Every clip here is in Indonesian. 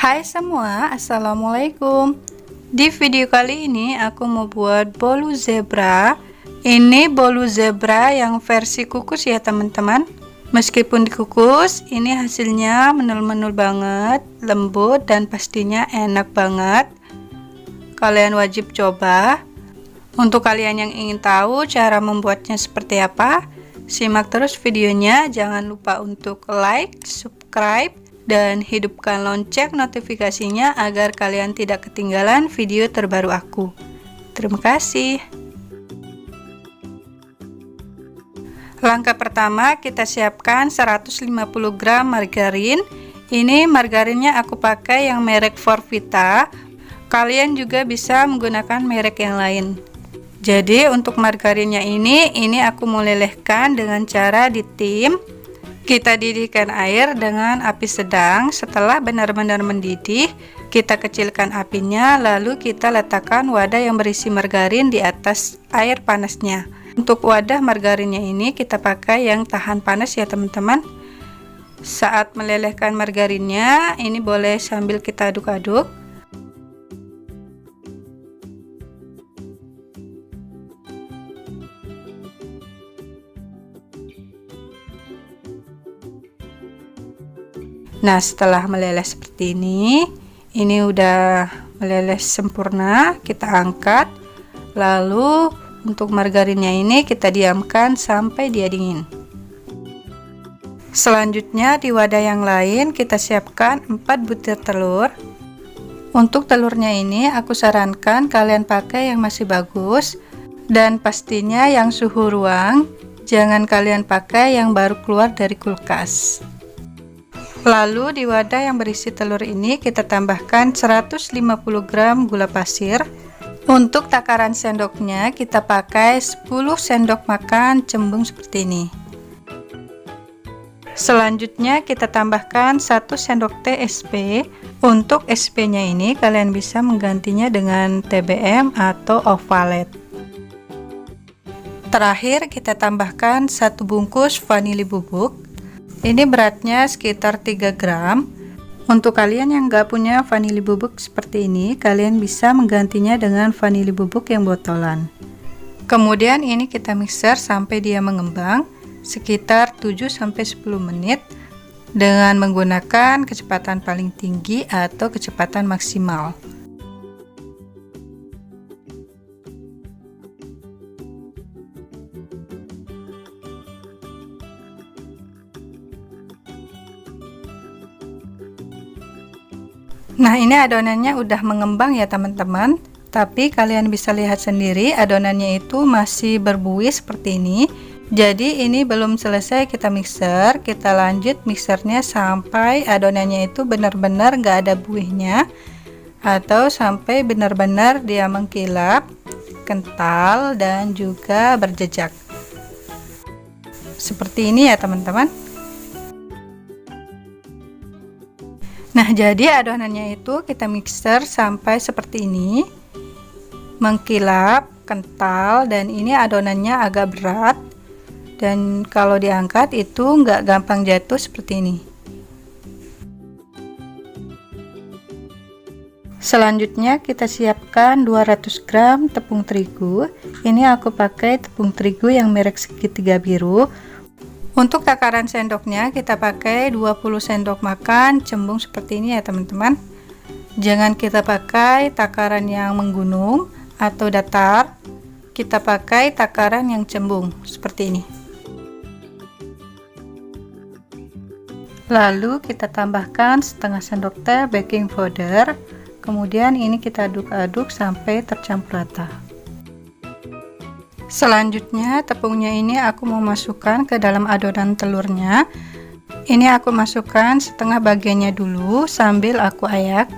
Hai semua, assalamualaikum. Di video kali ini aku mau buat bolu zebra. Ini bolu zebra yang versi kukus ya teman-teman. Meskipun dikukus, ini hasilnya menul-menul banget, lembut dan pastinya enak banget. Kalian wajib coba. Untuk kalian yang ingin tahu cara membuatnya seperti apa, simak terus videonya. Jangan lupa untuk like, subscribe, dan hidupkan lonceng notifikasinya agar kalian tidak ketinggalan video terbaru aku. Terima kasih. Langkah pertama, kita siapkan 150 gram margarin. Ini margarinnya aku pakai yang merek Forvita. Kalian juga bisa menggunakan merek yang lain. Jadi untuk margarinnya ini aku melelehkan dengan cara ditim. Kita didihkan air dengan api sedang. Setelah benar-benar mendidih, kita kecilkan apinya, lalu kita letakkan wadah yang berisi margarin di atas air panasnya. Untuk wadah margarinnya ini kita pakai yang tahan panas ya teman-teman. Saat melelehkan margarinnya, ini boleh sambil kita aduk-aduk. Nah, setelah meleleh seperti ini udah meleleh sempurna, kita angkat. Lalu untuk margarinnya ini kita diamkan sampai dia dingin. Selanjutnya di wadah yang lain kita siapkan 4 butir telur. Untuk telurnya ini aku sarankan kalian pakai yang masih bagus, dan pastinya yang suhu ruang, jangan kalian pakai yang baru keluar dari kulkas. Lalu di wadah yang berisi telur ini kita tambahkan 150 gram gula pasir. Untuk takaran sendoknya kita pakai 10 sendok makan cembung seperti ini. Selanjutnya kita tambahkan 1 sendok teh SP. Untuk SP nya ini kalian bisa menggantinya dengan TBM atau ovalet. Terakhir kita tambahkan 1 bungkus vanili bubuk. Ini beratnya sekitar 3 gram. Untuk kalian yang gak punya vanili bubuk seperti ini, kalian bisa menggantinya dengan vanili bubuk yang botolan. Kemudian ini kita mixer sampai dia mengembang sekitar 7-10 menit dengan menggunakan kecepatan paling tinggi atau kecepatan maksimal. Nah, ini adonannya udah mengembang ya teman-teman, tapi kalian bisa lihat sendiri adonannya itu masih berbuih seperti ini. Jadi ini belum selesai kita mixer, kita lanjut mixernya sampai adonannya itu benar-benar gak ada buihnya, atau sampai benar-benar dia mengkilap, kental, dan juga berjejak seperti ini ya teman-teman. Nah, jadi adonannya itu kita mixer sampai seperti ini, mengkilap, kental, dan ini adonannya agak berat, dan kalau diangkat itu nggak gampang jatuh seperti ini. Selanjutnya kita siapkan 200 gram tepung terigu. Ini aku pakai tepung terigu yang merek segitiga biru. Untuk takaran sendoknya kita pakai 20 sendok makan cembung seperti ini ya teman-teman. Jangan kita pakai takaran yang menggunung atau datar, kita pakai takaran yang cembung seperti ini. Lalu kita tambahkan setengah sendok teh baking powder. Kemudian ini kita aduk-aduk sampai tercampur rata. Selanjutnya tepungnya ini aku mau masukkan ke dalam adonan telurnya. Ini aku masukkan setengah bagiannya dulu sambil aku ayak.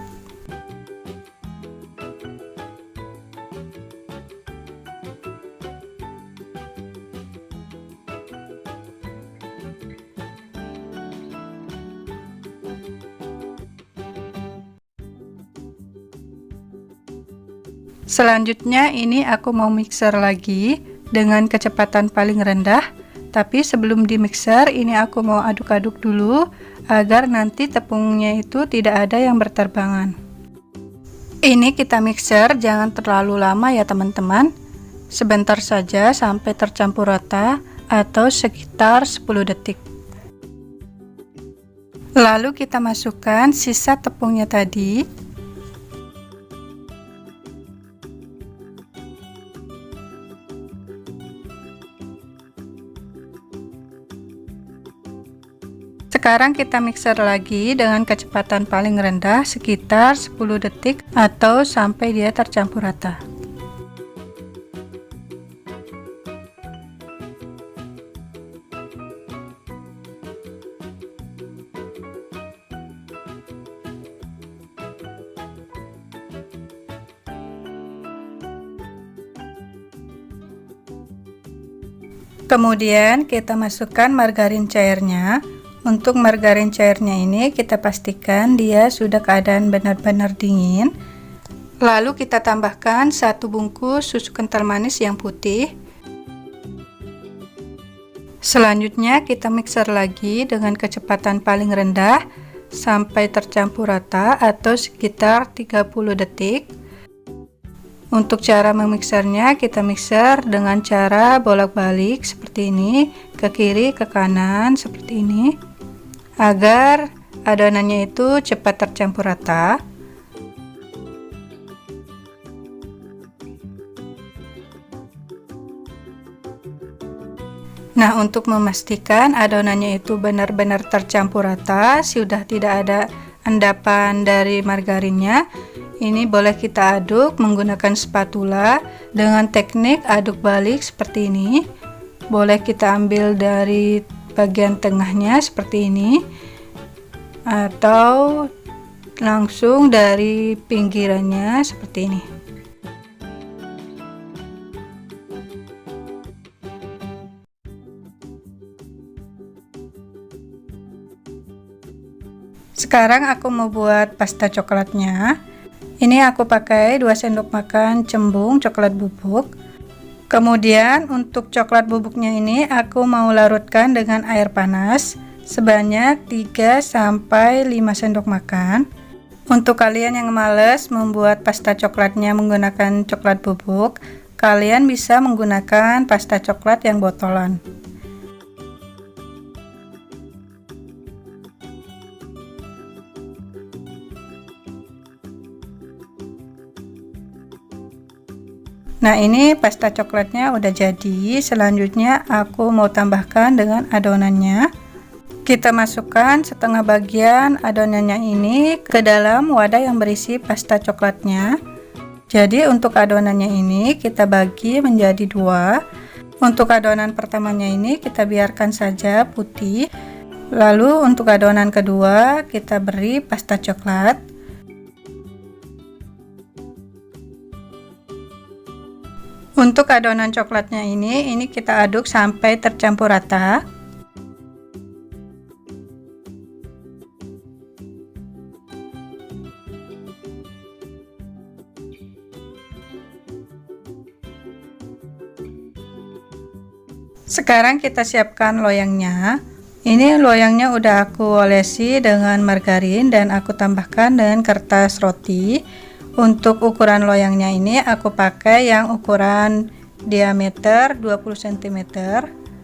Selanjutnya ini aku mau mixer lagi dengan kecepatan paling rendah, tapi sebelum di mixer ini aku mau aduk-aduk dulu agar nanti tepungnya itu tidak ada yang berterbangan. Ini kita mixer jangan terlalu lama ya teman-teman, sebentar saja sampai tercampur rata atau sekitar 10 detik. Lalu kita masukkan sisa tepungnya tadi. Sekarang kita mixer lagi dengan kecepatan paling rendah sekitar 10 detik atau sampai dia tercampur rata. Kemudian kita masukkan margarin cairnya. Untuk margarin cairnya ini kita pastikan dia sudah keadaan benar-benar dingin. Lalu kita tambahkan 1 bungkus susu kental manis yang putih. Selanjutnya kita mixer lagi dengan kecepatan paling rendah sampai tercampur rata atau sekitar 30 detik. Untuk cara memixernya, kita mixer dengan cara bolak-balik seperti ini, ke kiri ke kanan seperti ini, agar adonannya itu cepat tercampur rata. Nah, untuk memastikan adonannya itu benar-benar tercampur rata, sudah tidak ada endapan dari margarinnya, ini boleh kita aduk menggunakan spatula dengan teknik aduk balik seperti ini. Boleh kita ambil dari bagian tengahnya seperti ini, atau langsung dari pinggirannya seperti ini. Sekarang aku mau buat pasta coklatnya. Ini aku pakai 2 sendok makan cembung coklat bubuk. Kemudian untuk coklat bubuknya ini aku mau larutkan dengan air panas sebanyak 3-5 sendok makan. Untuk kalian yang males membuat pasta coklatnya menggunakan coklat bubuk, kalian bisa menggunakan pasta coklat yang botolan. Nah, ini pasta coklatnya udah jadi. Selanjutnya aku mau tambahkan dengan adonannya. Kita masukkan setengah bagian adonannya ini ke dalam wadah yang berisi pasta coklatnya. Jadi untuk adonannya ini kita bagi menjadi 2. Untuk adonan pertamanya ini kita biarkan saja putih. Lalu untuk adonan kedua kita beri pasta coklat. Untuk adonan coklatnya ini kita aduk sampai tercampur rata. Sekarang kita siapkan loyangnya. Ini loyangnya udah aku olesi dengan margarin dan aku tambahkan dengan kertas roti. Untuk ukuran loyangnya ini aku pakai yang ukuran diameter 20 cm.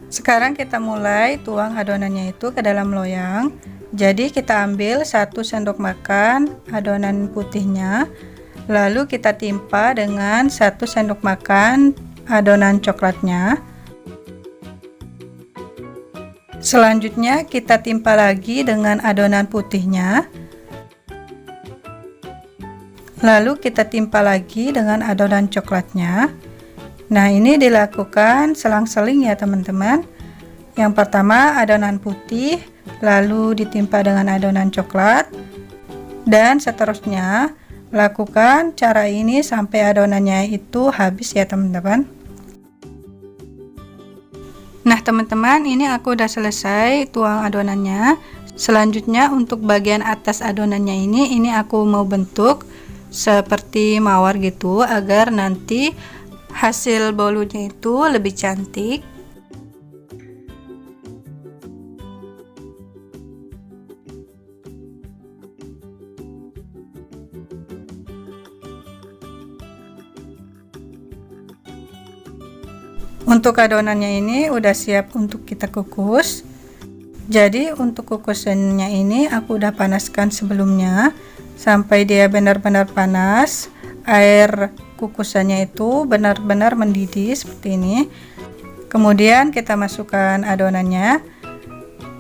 Sekarang kita mulai tuang adonannya itu ke dalam loyang. Jadi kita ambil 1 sendok makan adonan putihnya, lalu kita timpa dengan 1 sendok makan adonan coklatnya. Selanjutnya kita timpa lagi dengan adonan putihnya. Lalu kita timpa lagi dengan adonan coklatnya. Nah, ini dilakukan selang-seling ya teman-teman. Yang pertama adonan putih, lalu ditimpa dengan adonan coklat, dan seterusnya. Lakukan cara ini sampai adonannya itu habis ya teman-teman. Nah teman-teman, ini aku udah selesai tuang adonannya. Selanjutnya untuk bagian atas adonannya ini aku mau bentuk seperti mawar gitu, agar nanti hasil bolunya itu lebih cantik. Untuk adonannya ini udah siap untuk kita kukus. Jadi untuk kukusannya ini aku udah panaskan sebelumnya sampai dia benar-benar panas. Air kukusannya itu benar-benar mendidih seperti ini. Kemudian kita masukkan adonannya.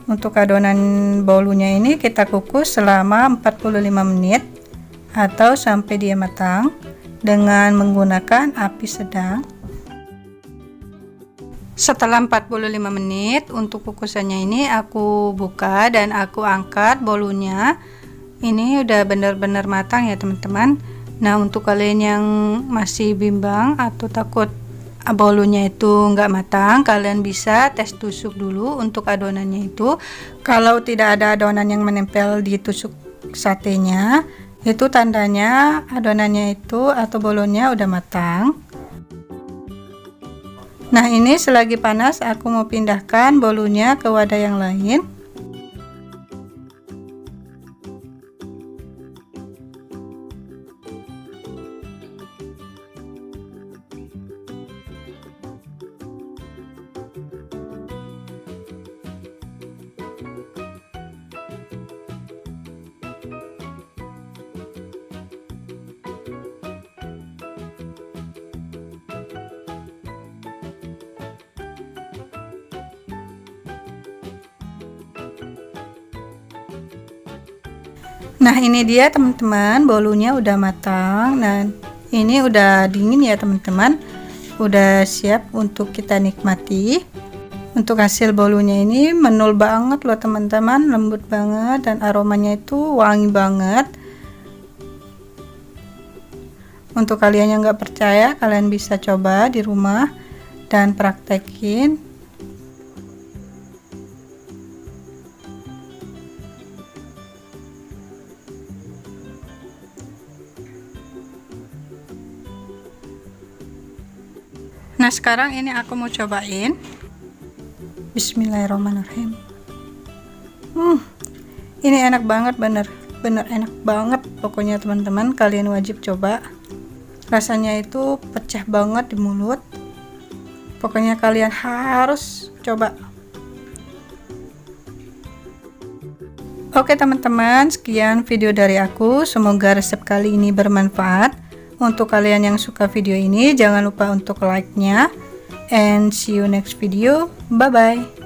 Untuk adonan bolunya ini kita kukus selama 45 menit atau sampai dia matang dengan menggunakan api sedang. Setelah 45 menit untuk kukusannya ini aku buka dan aku angkat bolunya. Ini udah benar-benar matang ya teman-teman. Nah, untuk kalian yang masih bimbang atau takut bolunya itu nggak matang, kalian bisa tes tusuk dulu untuk adonannya itu. Kalau tidak ada adonan yang menempel di tusuk satenya, itu tandanya adonannya itu atau bolunya udah matang. Nah, ini selagi panas aku mau pindahkan bolunya ke wadah yang lain. Nah, ini dia teman-teman, bolunya udah matang. Nah, ini udah dingin ya teman-teman, udah siap untuk kita nikmati. Untuk hasil bolunya ini menul banget loh teman-teman, lembut banget dan aromanya itu wangi banget. Untuk kalian yang nggak percaya, kalian bisa coba di rumah dan praktekin. Nah, sekarang ini aku mau cobain. Bismillahirrahmanirrahim. Ini enak banget, bener enak banget pokoknya teman-teman, kalian wajib coba. Rasanya itu pecah banget di mulut. Pokoknya kalian harus coba. Oke teman-teman, sekian video dari aku. Semoga resep kali ini bermanfaat. Untuk kalian yang suka video ini, jangan lupa untuk like-nya. And see you next video. Bye-bye.